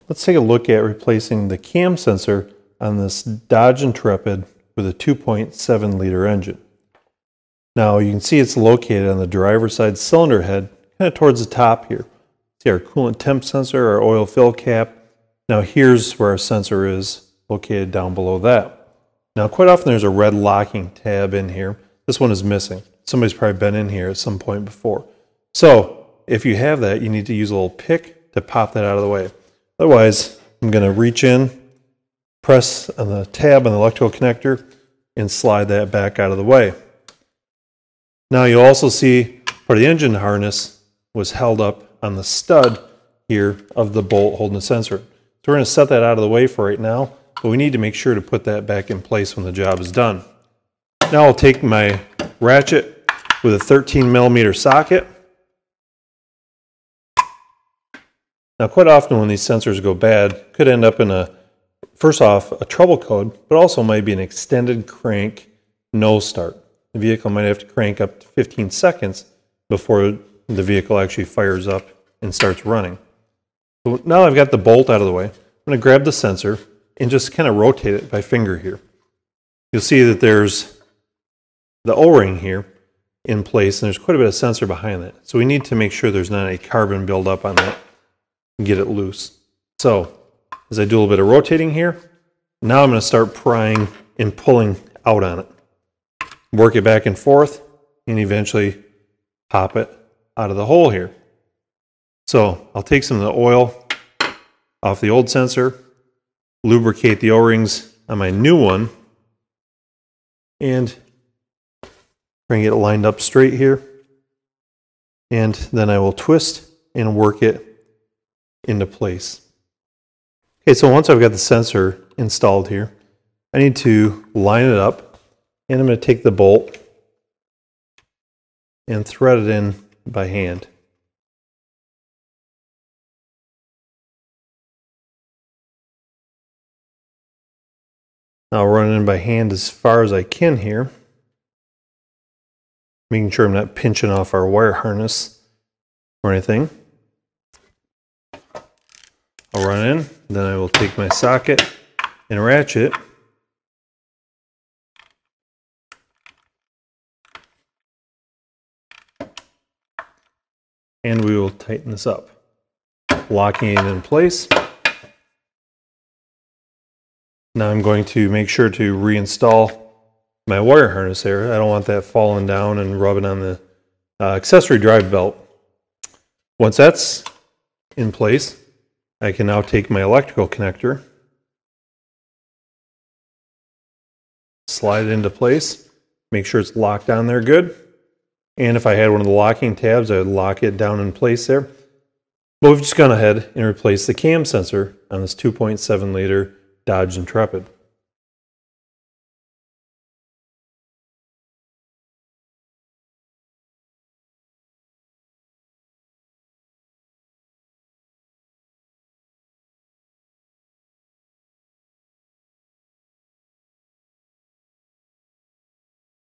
Let's take a look at replacing the cam sensor on this Dodge Intrepid with a 2.7 liter engine. Now you can see it's located on the driver's side cylinder head, kind of towards the top here. See our coolant temp sensor, our oil fill cap. Now here's where our sensor is located down below that. Now quite often there's a red locking tab in here. This one is missing. Somebody's probably been in here at some point before. So if you have that, you need to use a little pick to pop that out of the way. Otherwise, I'm going to reach in, press on the tab on the electrical connector, and slide that back out of the way. Now you'll also see part of the engine harness was held up on the stud here of the bolt holding the sensor. So we're going to set that out of the way for right now, but we need to make sure to put that back in place when the job is done. Now I'll take my ratchet with a 13mm socket. Now quite often when these sensors go bad, could end up in first off, a trouble code, but also might be an extended crank no start. The vehicle might have to crank up to 15 seconds before the vehicle actually fires up and starts running. So now I've got the bolt out of the way, I'm going to grab the sensor and just kind of rotate it by finger here. You'll see that there's the O-ring here in place, and there's quite a bit of sensor behind that. So we need to make sure there's not any carbon buildup on that and get it loose. So as I do a little bit of rotating here, now I'm going to start prying and pulling out on it. Work it back and forth and eventually pop it out of the hole here. So I'll take some of the oil off the old sensor, lubricate the O-rings on my new one, and bring it lined up straight here. And then I will twist and work it into place. Okay, so once I've got the sensor installed here, I need to line it up, and I'm going to take the bolt and thread it in by hand. Now I'll run it in by hand as far as I can here, making sure I'm not pinching off our wire harness or anything. I'll run in, then I will take my socket and ratchet, and we will tighten this up, locking it in place. Now I'm going to make sure to reinstall my wire harness there. I don't want that falling down and rubbing on the accessory drive belt. Once that's in place, I can now take my electrical connector, slide it into place, make sure it's locked down there good. And if I had one of the locking tabs, I would lock it down in place there. But we've just gone ahead and replaced the cam sensor on this 2.7 liter Dodge Intrepid.